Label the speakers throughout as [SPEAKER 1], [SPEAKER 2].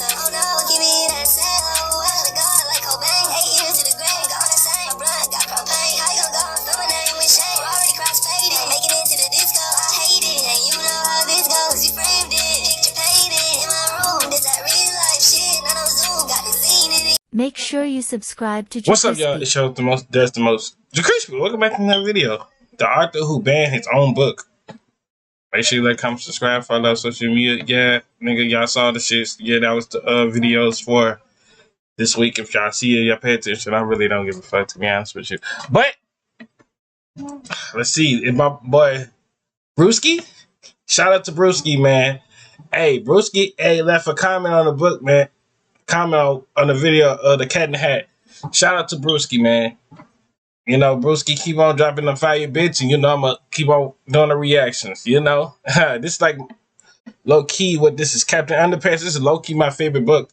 [SPEAKER 1] myself. Oh no, give me that sound. Oh, I gotta go like Cobain. 8 years to the grave, gone insane. My blood got propane. How you gon' go and throw my name with shame? Already cross-faded, making it to the disco. I hate it, and you know how this goes. You framed it, picture painted in my room. This that real life shit, not on Zoom. Got the scene in it.
[SPEAKER 2] Make sure you subscribe to JerCrispy.
[SPEAKER 3] What's up, y'all? It shows the most, does the most. JerCrispy, welcome back to another video. The author who banned his own book. Make sure you like, comment, subscribe, follow social media. Yeah, nigga, y'all saw the shit. Yeah, that was the videos for this week. If y'all see it, y'all pay attention. I really don't give a fuck, to be honest with you. But let's see. If my boy Brewski, shout out to Brewski, man. Hey, Brewski, hey, left a comment on the book, man. Comment on the video of the Cat in the Hat. Shout out to Brewski, man. You know, Brewski keep on dropping the fire bits, and you know I'm gonna keep on doing the reactions. You know, this is like low key. What this is, Captain Underpants. This is low key my favorite book.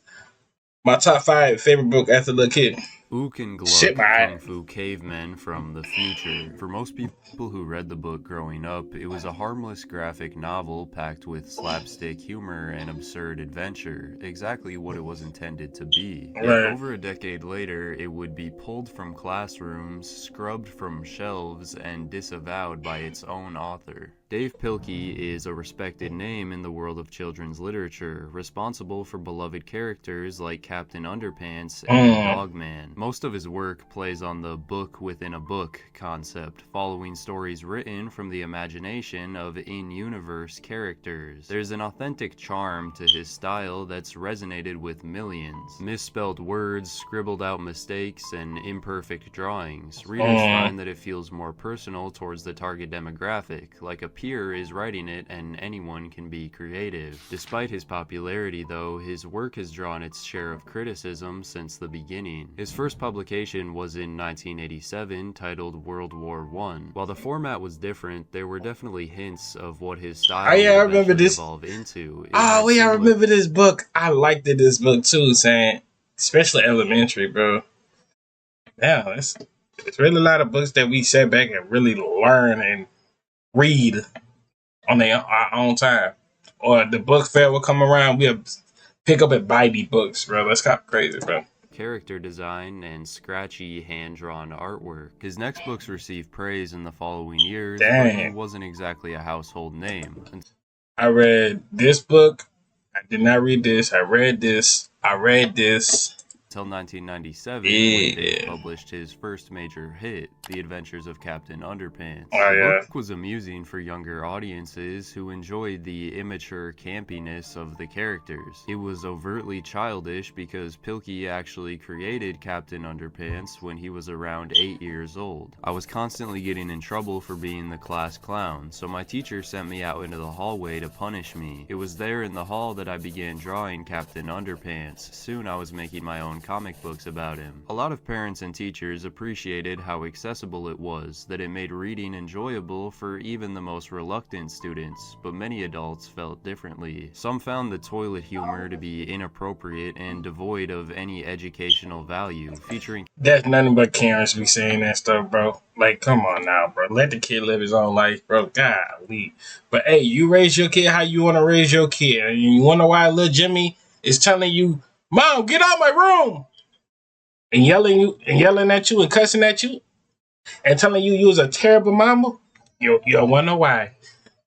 [SPEAKER 3] My top 5 favorite book after Little Kid.
[SPEAKER 4] Ook and Gluck, Kung Fu Cavemen from the Future. For most people who read the book growing up, it was a harmless graphic novel packed with slapstick humor and absurd adventure, exactly what it was intended to be. Yet over a decade later, it would be pulled from classrooms, scrubbed from shelves, and disavowed by its own author. Dave Pilkey is a respected name in the world of children's literature, responsible for beloved characters like Captain Underpants and Dogman. Most of his work plays on the book within a book concept, following stories written from the imagination of in-universe characters. There's an authentic charm to his style that's resonated with millions. Misspelled words, scribbled out mistakes, and imperfect drawings. Readers find that it feels more personal towards the target demographic, like a peer is writing it and anyone can be creative. Despite his popularity, though, his work has drawn its share of criticism since the beginning. His first publication was in 1987, titled World War I. While the format was different, there were definitely hints of what his style would evolve into.
[SPEAKER 3] I remember this book. I liked this book too, saying, especially elementary, bro. Yeah, it's really a lot of books that we sat back and really learn and read on our own time. Or the book fair will come around, we'll pick up and buy the books, bro. That's kind of crazy, bro.
[SPEAKER 4] Character design and scratchy hand-drawn artwork. His next books received praise in the following years, but he wasn't exactly a household name.
[SPEAKER 3] I read this book. I did not read this. I read this.
[SPEAKER 4] Until 1997, when Dave published his first major hit, The Adventures of Captain Underpants. The book was amusing for younger audiences who enjoyed the immature campiness of the characters. It was overtly childish because Pilkey actually created Captain Underpants when he was around 8 years old. I was constantly getting in trouble for being the class clown, so my teacher sent me out into the hallway to punish me. It was there in the hall that I began drawing Captain Underpants. Soon I was making my own comic books about him. A lot of parents and teachers appreciated how accessible it was, that it made reading enjoyable for even the most reluctant students, but many adults felt differently. Some found the toilet humor to be inappropriate and devoid of any educational value, featuring...
[SPEAKER 3] That's nothing but Karens be saying that stuff, bro. Like, come on now, bro. Let the kid live his own life, bro. Golly. But hey, you raise your kid how you want to raise your kid. And you wonder why little Jimmy is telling you, Mom, get out my room, and yelling at you and cussing at you and telling you was a terrible mama? You'll wonder why.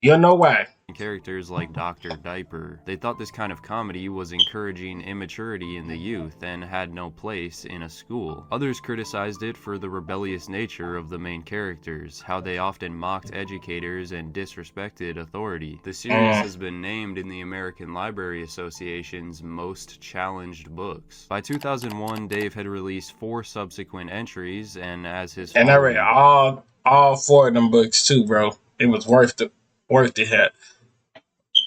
[SPEAKER 3] You'll know why.
[SPEAKER 4] Characters like Dr. Diaper. They thought this kind of comedy was encouraging immaturity in the youth and had no place in a school. Others criticized it for the rebellious nature of the main characters, how they often mocked educators and disrespected authority. The series has been named in the American Library Association's most challenged books. By 2001, Dave had released 4 subsequent entries, and as his
[SPEAKER 3] I read all 4 of them books too, bro. It was worth it.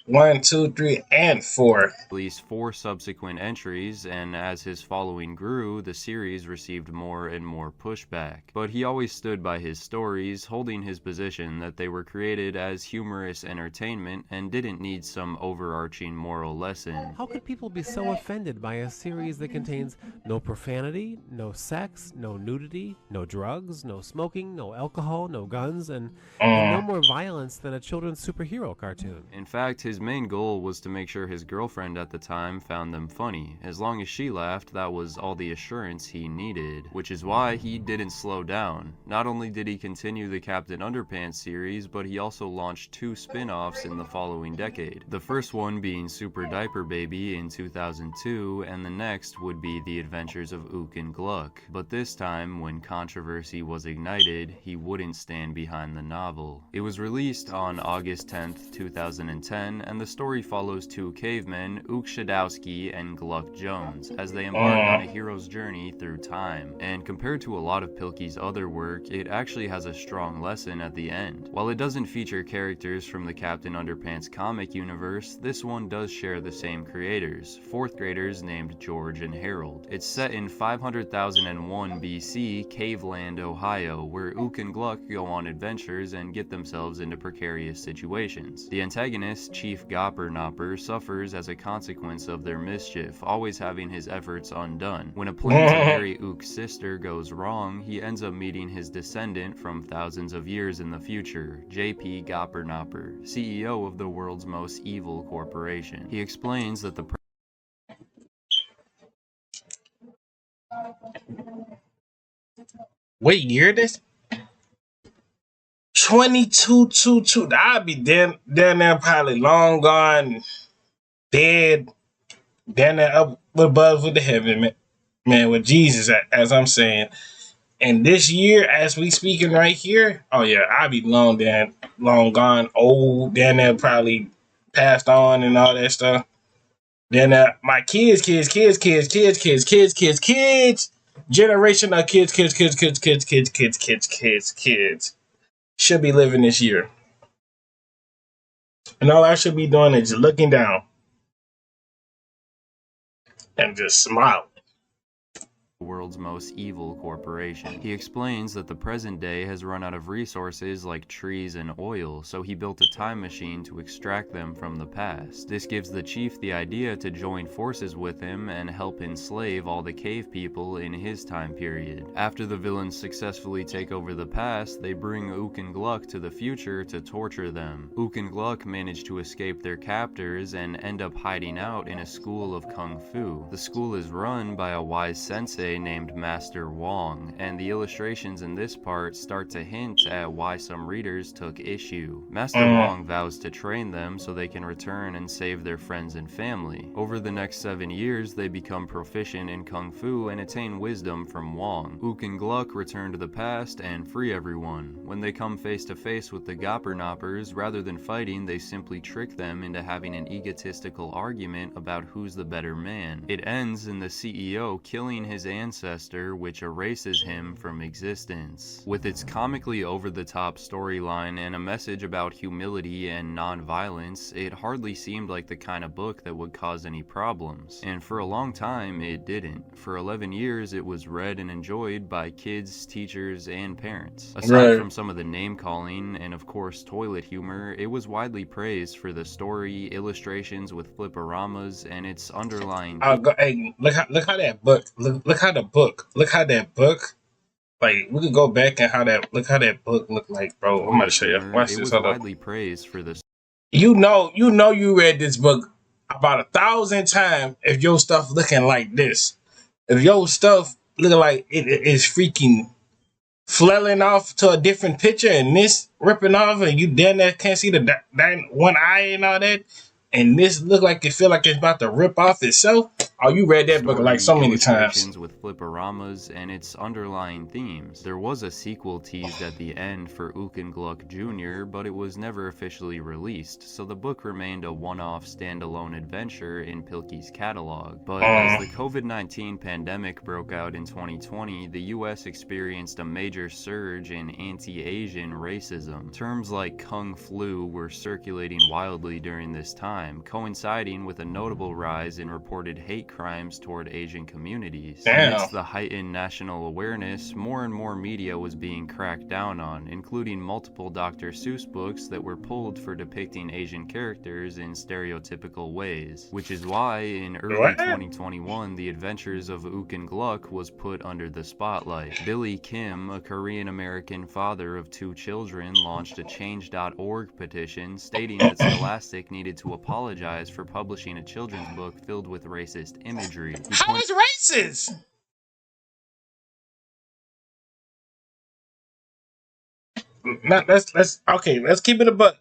[SPEAKER 3] 1, 2, 3, and 4.
[SPEAKER 4] Released 4 subsequent entries, and as his following grew, the series received more and more pushback. But he always stood by his stories, holding his position that they were created as humorous entertainment and didn't need some overarching moral lesson.
[SPEAKER 5] How could people be so offended by a series that contains no profanity, no sex, no nudity, no drugs, no smoking, no alcohol, no guns, and no more violence than a children's superhero cartoon?
[SPEAKER 4] In fact, his His main goal was to make sure his girlfriend at the time found them funny. As long as she laughed, that was all the assurance he needed. Which is why he didn't slow down. Not only did he continue the Captain Underpants series, but he also launched 2 spin-offs in the following decade. The first one being Super Diaper Baby in 2002, and the next would be The Adventures of Ook and Gluck. But this time, when controversy was ignited, he wouldn't stand behind the novel. It was released on August 10th, 2010, and the story follows 2 cavemen, Ook Shadowski and Gluck Jones, as they embark on a hero's journey through time. And compared to a lot of Pilkey's other work, it actually has a strong lesson at the end. While it doesn't feature characters from the Captain Underpants comic universe, this one does share the same creators, 4th graders named George and Harold. It's set in 500,001 BC, Caveland, Ohio, where Ook and Gluck go on adventures and get themselves into precarious situations. The antagonist, Chief Gopper suffers as a consequence of their mischief, always having his efforts undone. When a plan to marry Ook's sister goes wrong, he ends up meeting his descendant from thousands of years in the future, J.P. Gopper, CEO of the world's most evil corporation. He explains that the
[SPEAKER 3] What year this? 2222. I'd be down there probably long gone, dead, down there up above with the heaven, man, with Jesus, as I'm saying. And this year, as we speaking right here, oh yeah, I'd be long gone, old, down there probably passed on and all that stuff. Then my kids, generation of kids should be living this year. And all I should be doing is just looking down and just smiling.
[SPEAKER 4] World's most evil corporation. He explains that the present day has run out of resources like trees and oil, so he built a time machine to extract them from the past. This gives the chief the idea to join forces with him and help enslave all the cave people in his time period. After the villains successfully take over the past, they bring Ook and Gluck to the future to torture them. Ook and Gluck manage to escape their captors and end up hiding out in a school of Kung Fu. The school is run by a wise sensei named Master Wong, and the illustrations in this part start to hint at why some readers took issue. Master Wong vows to train them so they can return and save their friends and family. Over the next 7 years, they become proficient in Kung Fu and attain wisdom from Wong. Ook and Gluck return to the past and free everyone. When they come face to face with the Goppernoppers, rather than fighting, they simply trick them into having an egotistical argument about who's the better man. It ends in the CEO killing his ancestor, which erases him from existence. With its comically over-the-top storyline and a message about humility and non-violence, it hardly seemed like the kind of book that would cause any problems. And for a long time, it didn't. For 11 years, it was read and enjoyed by kids, teachers, and parents. Aside from some of the name-calling and, of course, toilet humor, it was widely praised for the story, illustrations with fliporamas, and its underlying...
[SPEAKER 3] Hey, look how that book, look how that book, like, we could go back and look how that book looked like, bro. I'm gonna show you. Watch this.
[SPEAKER 4] It was widely praised for this.
[SPEAKER 3] You know you read this book about 1,000 times if your stuff looking like this. If your stuff looking like it is freaking flailing off to a different picture and this ripping off and you down there can't see the one eye and all that, and this look like it feel like it's about to rip off itself. Oh, you read that book like so many times.
[SPEAKER 4] With fliporamas and its underlying themes. There was a sequel teased at the end for Ook and Gluck Jr., but it was never officially released, so the book remained a one-off standalone adventure in Pilkey's catalog. But as the COVID-19 pandemic broke out in 2020, the US experienced a major surge in anti-Asian racism. Terms like Kung Flu were circulating wildly during this time, coinciding with a notable rise in reported hate hate crimes toward Asian communities.
[SPEAKER 3] Damn.
[SPEAKER 4] Amidst the heightened national awareness, more and more media was being cracked down on, including multiple Dr. Seuss books that were pulled for depicting Asian characters in stereotypical ways, which is why in early
[SPEAKER 3] What?
[SPEAKER 4] 2021, The Adventures of Ook and Gluck was put under the spotlight. Billy Kim, a Korean-American father of 2 children, launched a Change.org petition stating that Scholastic needed to apologize for publishing a children's book filled with racist imagery.
[SPEAKER 3] How is racist? Now, let's keep it a buck.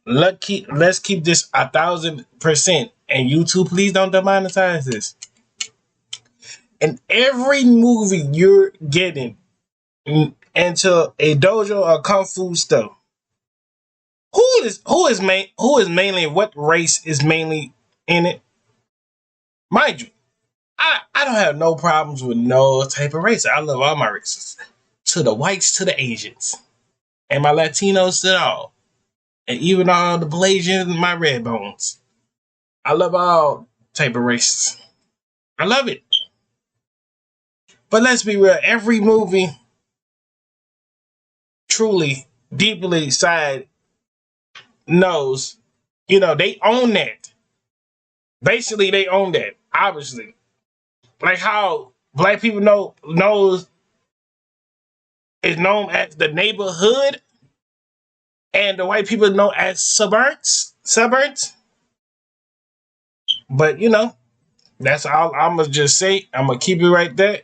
[SPEAKER 3] Let's keep this 1,000%. And YouTube, please don't demonetize this. In every movie you're getting into a dojo or kung fu stuff, who is mainly, what race is mainly in it? Mind you, I don't have no problems with no type of race. I love all my races. To the whites, to the Asians. And my Latinos to all. And even all the Malaysians and my red bones. I love all type of races. I love it. But let's be real. Every movie truly, deeply inside knows, they own that. Basically, they own that. Obviously. Like how black people knows is known as the neighborhood, and the white people know as suburbs. But that's all I'm gonna just say. I'm gonna keep it right there.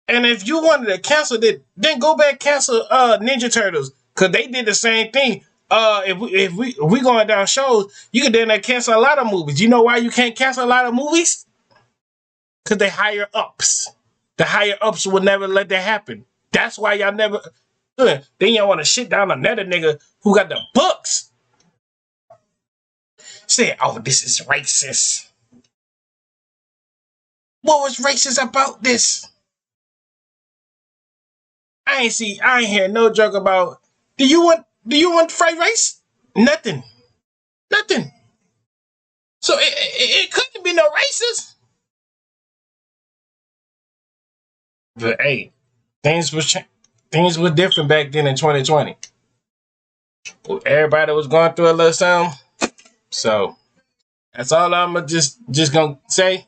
[SPEAKER 3] And if you wanted to cancel it, then go back cancel Ninja Turtles, cause they did the same thing. If we going down shows, you can then cancel a lot of movies. You know why you can't cancel a lot of movies? Cause they higher ups. The higher ups will never let that happen. That's why y'all never. Then y'all want to shit down another nigga who got the books. Say, oh, this is racist. What was racist about this? I ain't hear no joke about. Do you want fried rice? Nothing. So it couldn't be no racist. But hey, things were different back then in 2020. Everybody was going through a little something. So that's all I'm just gonna say.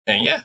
[SPEAKER 3] And yeah.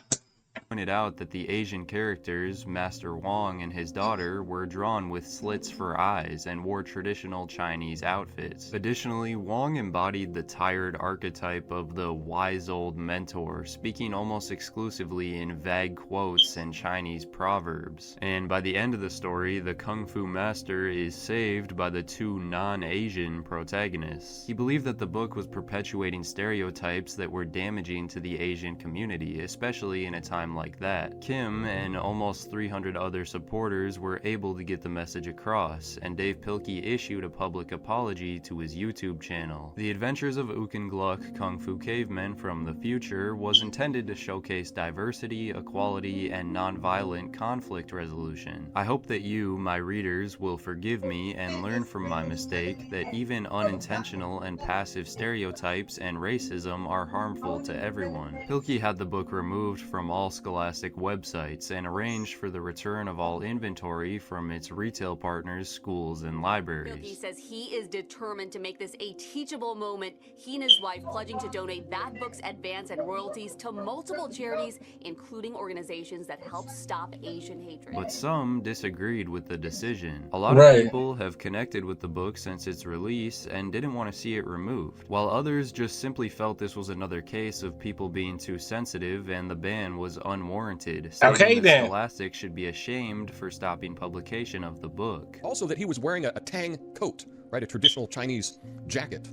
[SPEAKER 4] Pointed out that the Asian characters, Master Wong and his daughter, were drawn with slits for eyes and wore traditional Chinese outfits. Additionally, Wong embodied the tired archetype of the wise old mentor, speaking almost exclusively in vague quotes and Chinese proverbs. And by the end of the story, the Kung Fu Master is saved by the 2 non-Asian protagonists. He believed that the book was perpetuating stereotypes that were damaging to the Asian community, especially in a time like that. Kim and almost 300 other supporters were able to get the message across, and Dave Pilkey issued a public apology to his YouTube channel. The Adventures of Ook and Gluck, Kung Fu Cavemen from the Future was intended to showcase diversity, equality, and non-violent conflict resolution. I hope that you, my readers, will forgive me and learn from my mistake that even unintentional and passive stereotypes and racism are harmful to everyone. Pilkey had the book removed from all Scholastic websites and arranged for the return of all inventory from its retail partners, schools, and libraries.
[SPEAKER 6] Pilkey says he is determined to make this a teachable moment. He and his wife pledging to donate that book's advance and royalties to multiple charities, including organizations that help stop Asian hatred.
[SPEAKER 4] But some disagreed with the decision. A lot of people have connected with the book since its release and didn't want to see it removed, while others just simply felt this was another case of people being too sensitive and the ban was unwarranted, stating that Scholastic should be ashamed for stopping publication of the book.
[SPEAKER 7] Also that he was wearing a tang coat, right? A traditional Chinese jacket.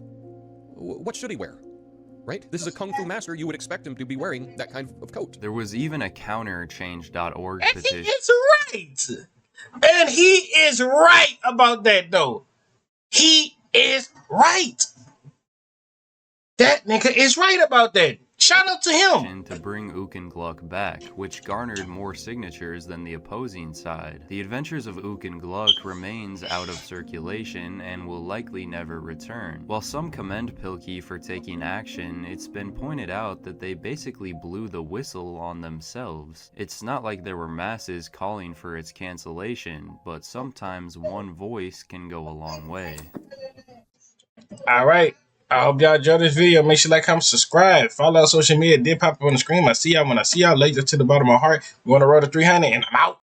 [SPEAKER 7] What should he wear? Right? This is a Kung Fu Master. You would expect him to be wearing that kind of coat.
[SPEAKER 4] There was even a counter Change.org
[SPEAKER 3] and
[SPEAKER 4] petition.
[SPEAKER 3] He is right. And he is right about that, though. He is right. That nigga is right about that. shout out to him.
[SPEAKER 4] To bring Ook and Gluck back, which garnered more signatures than the opposing side. The Adventures of Ook and Gluck remains out of circulation and will likely never return. While some commend Pilkey for taking action, it's been pointed out that they basically blew the whistle on themselves. It's not like there were masses calling for its cancellation, but sometimes one voice can go a long way.
[SPEAKER 3] Alright, I hope y'all enjoyed this video. Make sure to like, comment, subscribe. Follow our social media. It did pop up on the screen. I see y'all when I see y'all. Laser to the bottom of my heart. We're on the road to 300 and I'm out.